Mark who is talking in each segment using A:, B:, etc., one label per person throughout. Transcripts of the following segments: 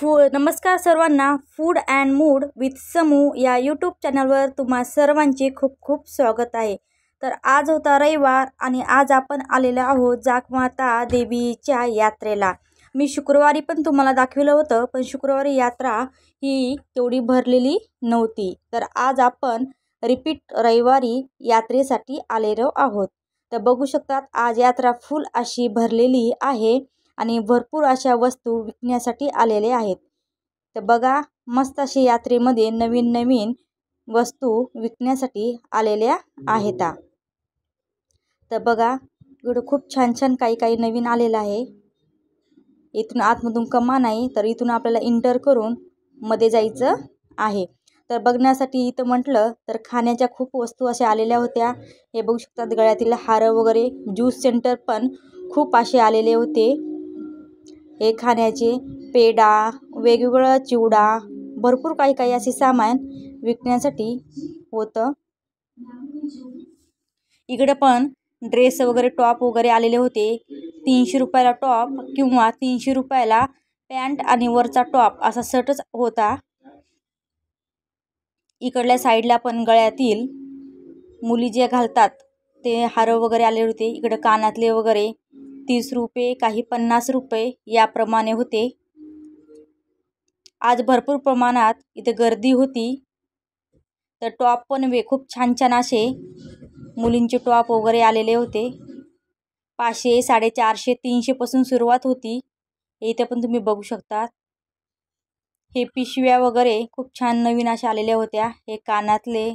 A: नमस्कार सर्वांना. Food and mood with समू या यूट्यूब चॅनलवर तुम्हा सर्वांचे खूप खूप स्वागत आहे. तर आज होता रविवार आणि आज आपण आलेलो आहोत जागमाता देवीच्या यात्रेला. मी शुक्रवारी पण तुम्हाला दाखवलं होतं, पण शुक्रवारी यात्रा ही तेवढी भरलेली नव्हती. तर आज आपण रिपीट रविवारी यात्रेसाठी आलेलो आहोत. तर बघू शकतात आज यात्रा फुल अशी भरलेली आहे आणि भरपूर अशा वस्तू विकण्यासाठी आलेले आहेत. तर बघा मस्त अशी यात्रेमध्ये नवीन नवीन वस्तू विकण्यासाठी आलेल्या आहेत. तर बघा इकडे खूप छान छान काही नवीन आलेलं आहे. इथून आतमधून कमान आहे, तर इथून आपल्याला इंटर करून मध्ये जायचं आहे. तर बघण्यासाठी इथं म्हटलं तर खाण्याच्या खूप वस्तू अशा आलेल्या होत्या. हे बघू शकतात गळ्यातील हार वगैरे. ज्यूस सेंटर पण खूप असे आलेले होते. हे खाण्याचे पेढा, वेगवेगळं चिवडा, भरपूर काही असे सामान विकण्यासाठी होतं. इकडे पण ड्रेस वगैरे टॉप वगैरे आलेले होते. 300 रुपयाला टॉप किंवा 300 रुपयाला पॅन्ट आणि वरचा टॉप असा शर्टच होता. इकडल्या साईडला पण गळ्यातील मुली जे घालतात ते हार वगैरे आले होते. इकडे कानातले वगैरे 30 रुपये, काही 50 रुपये याप्रमाणे होते. आज भरपूर प्रमाणात इथे गर्दी होती. तर टॉप पण खूप छान छान असे मुलींचे टॉप वगैरे आलेले होते. 500, 450, 300 पासून सुरुवात होती. इथे पण तुम्ही बघू शकता. हे पिशव्या वगैरे खूप छान नवीन अशा आलेल्या होत्या. हे कानातले,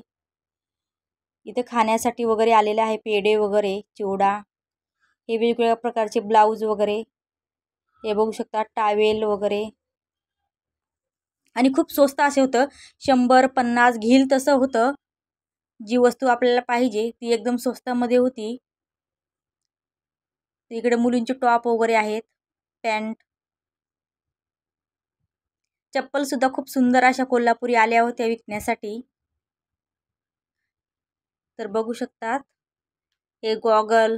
A: इथे खाण्यासाठी वगैरे आलेले आहे. पेढे वगैरे, चिवडा, हे वेगवेगळ्या प्रकारचे ब्लाऊज वगैरे हे बघू शकता. टावेल वगैरे आणि खूप स्वस्त असे होतं. 100, 50 घेईल तसं होतं. जी वस्तू आपल्याला पाहिजे ती एकदम स्वस्तामध्ये होती. इकडे मुलींचे टॉप वगैरे आहेत, पॅन्ट, चप्पल सुद्धा खूप सुंदर अशा कोल्हापुरी आल्या होत्या विकण्यासाठी. तर बघू शकतात हे गॉगल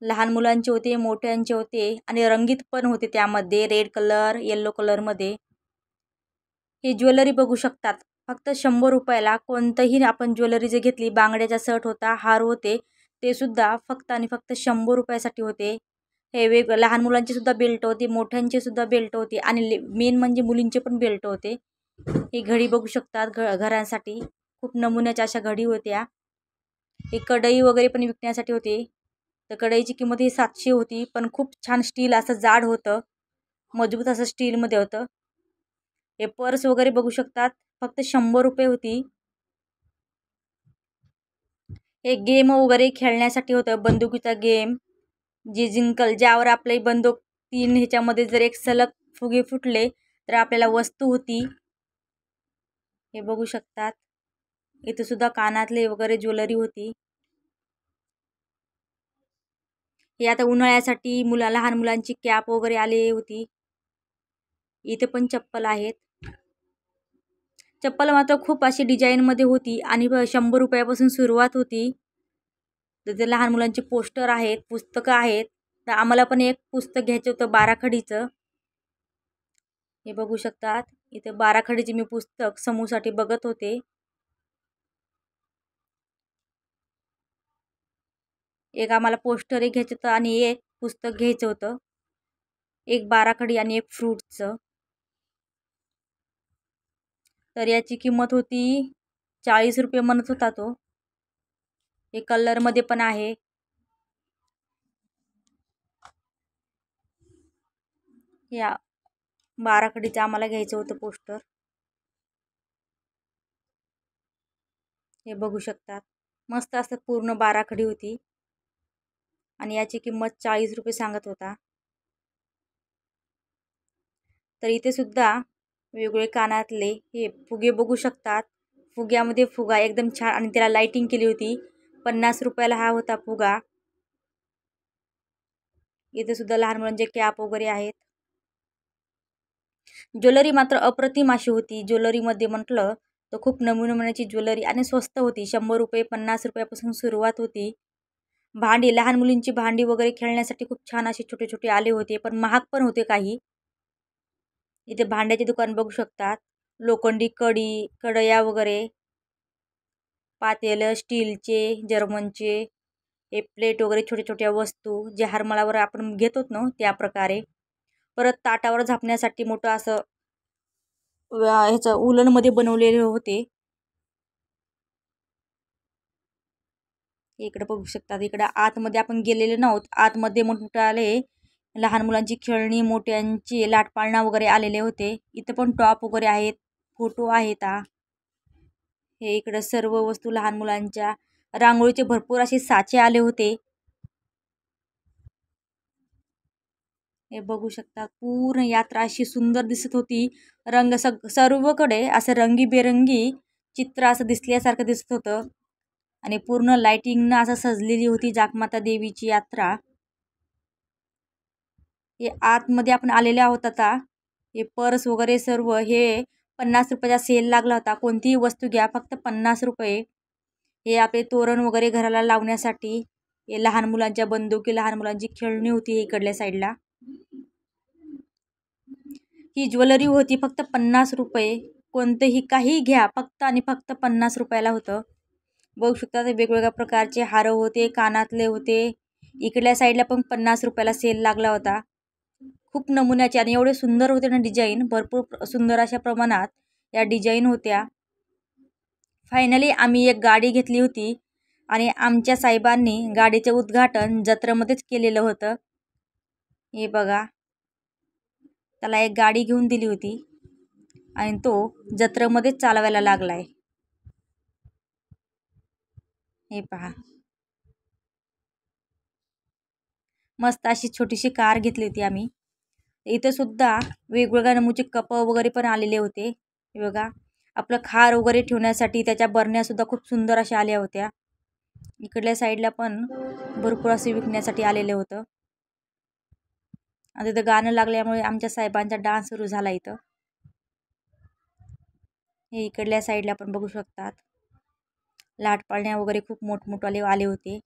A: लहान मुलांचे होते, मोठ्यांचे होते आणि रंगीत पण होते. त्यामध्ये रेड कलर, येलो कलरमध्ये. हे ज्वेलरी बघू शकतात फक्त 100 रुपयाला. कोणतंही आपण ज्वेलरी जे घेतली, बांगड्याचा सेट होता, हार होते, ते सुद्धा फक्त आणि फक्त 100 रुपयासाठी होते. हे लहान मुलांचे सुद्धा बेल्ट होते, मोठ्यांचे सुद्धा बेल्ट होते आणि मेन म्हणजे मुलींचे पण बेल्ट होते. ही घडी बघू शकतात घरांसाठी खूप नमुन्याच्या अशा घडी होत्या. हे कढई वगैरे पण विकण्यासाठी होते. तर कढईची किंमत ही 700 होती, पण खूप छान स्टील असं जाड होतं, मजबूत असं स्टीलमध्ये होतं. हे पर्स वगैरे बघू शकतात फक्त 100 रुपये होती. हे गेम वगैरे खेळण्यासाठी होतं, बंदुकीचा गेम. जे जिंकल, ज्यावर आपली बंदूक 3 ह्याच्यामध्ये जर एक सलग फुगे फुटले तर आपल्याला वस्तू होती. हे बघू शकतात. इथे सुद्धा कानातले वगैरे ज्वेलरी होती. हे आता उन्हाळ्यासाठी लहान मुलांची कॅप वगैरे आली होती. इथे पण चप्पल आहेत. चप्पल मात्र खूप अशी डिझाईनमध्ये होती आणि 100 रुपयापासून सुरुवात होती. तर ते लहान मुलांचे पोस्टर आहेत, पुस्तकं आहेत. तर आम्हाला पण एक पुस्तक घ्यायचं होतं बाराखडीचं. हे बघू शकतात. इथे बाराखडीचे मी पुस्तक समूसाठी बघत होते. एक आम्हाला पोस्टर एक घ्यायचं होतं आणि एक पुस्तक घ्यायचं होतं. एक बाराखडी आणि एक फ्रूटचं. तर याची किंमत होती 40 रुपये म्हणत होता तो. हे कलरमध्ये पण आहे. या बाराखडीचं आम्हाला घ्यायचं होतं पोस्टर. हे बघू शकतात. मस्त असं पूर्ण बाराखडी होती आणि याची किंमत 40 रुपये सांगत होता. तर इथे सुद्धा वेगवेगळे कानातले हे फुगे बघू शकतात. फुग्यामध्ये फुगा एकदम छान आणि त्याला लाइटिंग केली होती. 50 रुपयाला हा होता फुगा. इथे सुद्धा लहान मुलांचे कॅप वगैरे आहेत. ज्वेलरी मात्र अप्रतिम अशी होती. ज्वेलरीमध्ये म्हटलं तर खूप नमुन्याची ज्वेलरी आणि स्वस्त होती. 100 रुपये, 50 रुपयापासून सुरुवात होती. भांडी, लहान मुलींची भांडी वगैरे खेळण्यासाठी खूप छान असे छोटे छोटे आले होते, पण महाग पण होते काही. इथे भांड्याचे दुकान बघू शकतात. लोखंडी कढया वगैरे, पातेलं स्टीलचे, जर्मनचे, हे प्लेट वगैरे छोट्या छोट्या वस्तू जे हारमाळावर आपण घेतो ना त्या प्रकारे. परत ताटावर झापण्यासाठी मोठं असं ह्याचं उलनमध्ये बनवलेले होते. इकडे बघू शकतात. इकडे आतमध्ये आपण गेलेले नव्हत. आतमध्ये मोठमोठाले लहान मुलांची खेळणी, मोठ्यांची लाटपाळणा वगैरे आलेले होते. इथं पण टॉप वगैरे आहेत, फोटो आहेत. हे इकडे सर्व वस्तू लहान मुलांच्या, रांगोळीचे भरपूर असे साचे आले होते. हे बघू शकता. पूर्ण यात्रा अशी सुंदर दिसत होती. रंग सर्वकडे असं रंगीबेरंगी चित्र असं दिसल्यासारखं दिसत होतं. आणि पूर्ण लाइटिंगनं असं सजलेली होती जागमाता देवीची यात्रा. हे आतमध्ये आपण आलेले आहोत आता. हे पर्स वगैरे सर्व हे 50 रुपयाचा सेल लागला होता. कोणतीही वस्तू घ्या फक्त 50 रुपये. हे आपले तोरण वगैरे घराला लावण्यासाठी. हे लहान मुलांच्या बंदुकी, लहान मुलांची खेळणी होती इकडल्या साईडला. ही ज्वेलरी होती फक्त 50 रुपये. कोणतेही काही घ्या फक्त आणि फक्त 50 रुपयाला होतं. बघू शकता वेगवेगळ्या प्रकारचे हार होते, कानातले होते. इकडल्या साईडला पण 50 रुपयाला सेल लागला होता. खूप नमुन्याचे आणि एवढे सुंदर होते ना डिझाईन. भरपूर सुंदर अशा प्रमाणात या डिझाईन होत्या. फायनली आम्ही एक गाडी घेतली होती आणि आमच्या साहेबांनी गाडीचे उद्घाटन जत्रेमध्येच केलेलं होतं. हे बघा, त्याला एक गाडी घेऊन दिली होती आणि तो जत्रेमध्येच चालवायला लागलाय. हे पहा, मस्त अशी छोटीशी कार घेतली होती आम्ही. इथे सुद्धा वेगवेगळ्या नमुचे कप वगैरे पण आलेले होते. हे बघा, आपलं खार वगैरे ठेवण्यासाठी त्याच्या बरण्या सुद्धा खूप सुंदर अशा आल्या होत्या. इकडल्या साईडला पण भरपूर असे विकण्यासाठी आलेले होतं. आणि तिथं गाणं लागल्यामुळे आमच्या साहेबांचा डान्स सुरू झाला इथं. हे इकडल्या साईडला पण बघू शकतात. लाटपाळण्या वगैरे खूप मोठमोठाले आले होते.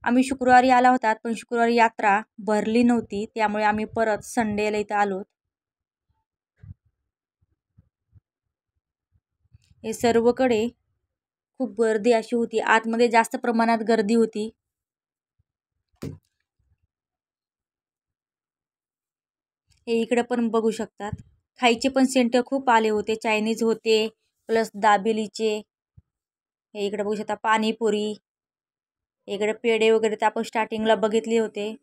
A: आम्ही शुक्रवारी आला होता, पण शुक्रवारी यात्रा भरली नव्हती, त्यामुळे आम्ही परत संडेला इथं आलो. हे सर्वकडे खूप गर्दी अशी होती. आतमध्ये जास्त प्रमाणात गर्दी होती. हे इकडे पण बघू शकतात. खायचे पण सेंटर खूप आले होते. चायनीज होते प्लस दाबेलीचे. हे इकडे बघू शकता पाणीपुरी. इकडे पेढे वगैरे तर आपण स्टार्टिंगला बघितले होते.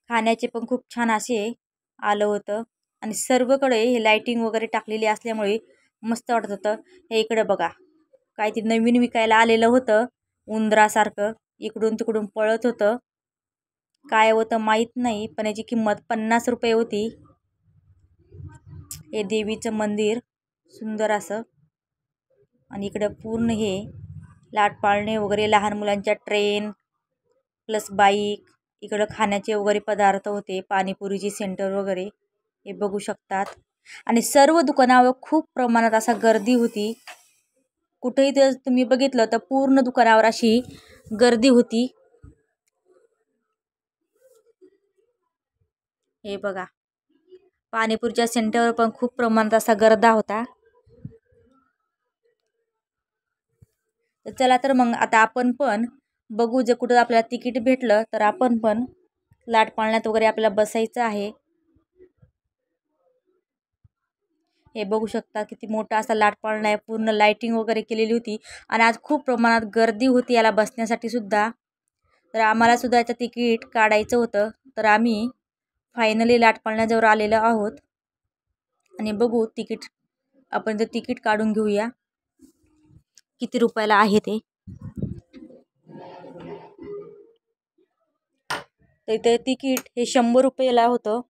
A: खाण्याचे पण खूप छान असे आलं होतं. आणि सर्वकडे हे लाइटिंग वगैरे टाकलेली असल्यामुळे मस्त वाटत होतं. हे इकडे बघा, काहीतरी नवीन विकायला आलेलं होतं. उंदरासारखं इकडून तिकडून पळत होतं. काय होतं माहीत नाही, पण याची किंमत 50 रुपये होती. हे देवीचं मंदिर सुंदर असं. आणि इकडं पूर्ण हे लाटपाळणे वगैरे, लहान मुलांच्या ट्रेन प्लस बाईक. इकडं खाण्याचे वगैरे पदार्थ होते, पाणीपुरीची सेंटर वगैरे हे बघू शकतात. आणि सर्व दुकानावर खूप प्रमाणात असा गर्दी होती. कुठेही जर तुम्ही बघितलं तर पूर्ण दुकानावर अशी गर्दी होती. हे बघा, पाणीपुरीच्या सेंटरवर पण खूप प्रमाणात असा गर्दा होता. तर चला तर मग आता आपण पण बघू, जे कुठं आपल्याला तिकीट भेटलं तर आपण पण लाटपाळण्यात वगैरे आपल्याला बसायचं आहे. हे बघू शकता किती मोठा असा लाटपाळणा आहे. पूर्ण लाइटिंग वगैरे केलेली होती आणि आज खूप प्रमाणात गर्दी होती याला बसण्यासाठी सुद्धा. तर आम्हाला सुद्धा याचं तिकीट काढायचं होतं. तर आम्ही फायनली लाटपाळण्याजवळ आलेलो आहोत आणि बघू तिकीट, आपण जर तिकीट काढून घेऊया किती रुपयाला आहे ते. तर इथे तिकीट हे 100 रुपयाला होतं.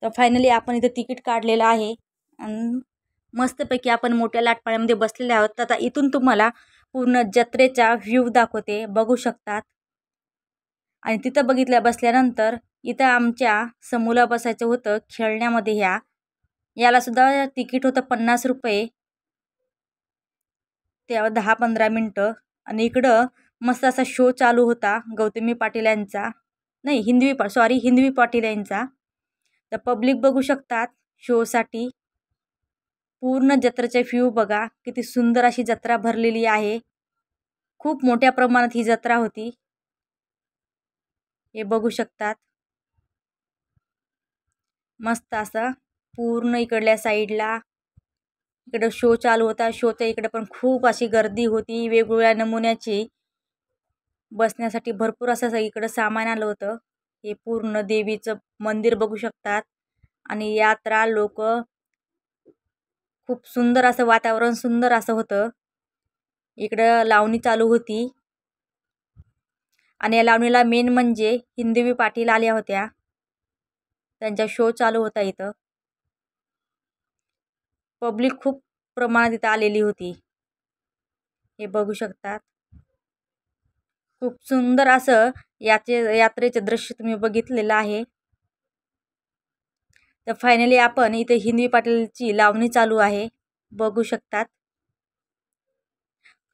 A: तर फायनली आपण इथे तिकीट काढलेलं आहे आणि मस्तपैकी आपण मोठ्या लाटपाळ्यामध्ये बसलेले आहोत. तर आता इथून तुम्हाला पूर्ण जत्रेचा व्ह्यू दाखवते, बघू शकतात. आणि तिथं बसल्यानंतर इथं आमच्या समूला बसायचं होतं खेळण्यामध्ये. याला सुद्धा तिकीट होतं 50 रुपये, तेव्हा 10-15 मिनटं. आणि इकडं मस्त असा शो चालू होता गौतमी पाटील यांचा, नाही हिंदवी पाटील यांचा. तर पब्लिक बघू शकतात शोसाठी. पूर्ण जत्रेचे व्ह्यू बघा, किती सुंदर अशी जत्रा भरलेली आहे. खूप मोठ्या प्रमाणात ही जत्रा होती. हे बघू शकतात. मस्त असं पूर्ण इकडल्या साईडला इकडे शो चालू होता. शोच्या इकडे पण खूप अशी गर्दी होती. वेगवेगळ्या नमुन्याची बसण्यासाठी भरपूर असं इकडं सामान आलं होतं. हे पूर्ण देवीचं मंदिर बघू शकतात. आणि यात्रा लोक खूप सुंदर असं वातावरण सुंदर असं होतं. इकडं लावणी चालू होती. आणि या लावणीला मेन म्हणजे हिंदवी पाटील आल्या होत्या. त्यांचा शो चालू होता इथं. पब्लिक खूप प्रमाणात इथं आलेली होती. हे बघू शकतात. खूप सुंदर असं यात्रेचे दृश्य तुम्ही बघितलेलं आहे. तर फायनली आपण इथे हिंदवी पाटीलची लावणी चालू आहे. बघू शकतात.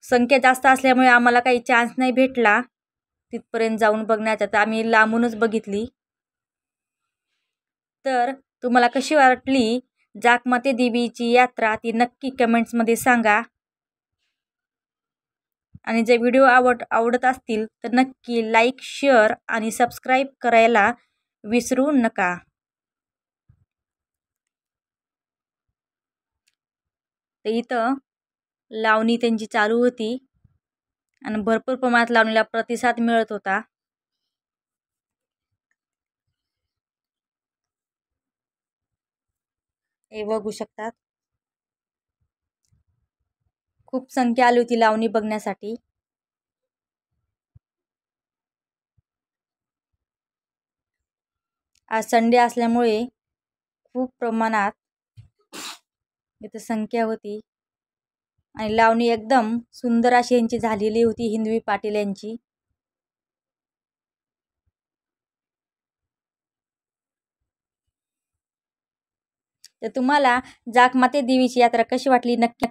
A: संख्या जास्त असल्यामुळे आम्हाला काही चान्स नाही भेटला तिथपर्यंत जाऊन बघण्याचा, तर आम्ही लांबूनच बघितली. तर तुम्हाला कशी वाटली जाकमाते देवीची यात्रा ती नक्की कमेंट्समध्ये सांगा. आणि जे व्हिडिओ आवडत असतील तर नक्की लाईक, शेअर आणि सबस्क्राईब करायला विसरू नका. तर इथं लावणी त्यांची चालू होती आणि भरपूर प्रमाणात लावणीला प्रतिसाद मिळत होता. हे बघू शकतात. खूप संख्या आली होती लावणी बघण्यासाठी. आज संडे असल्यामुळे खूप प्रमाणात इथं संख्या होती. आणि लावणी एकदम सुंदर अशी यांची झालेली होती हिंदवी पाटील यांची. तर तुम्हाला जाकमाते देवीची यात्रा कशी वाटली नक्की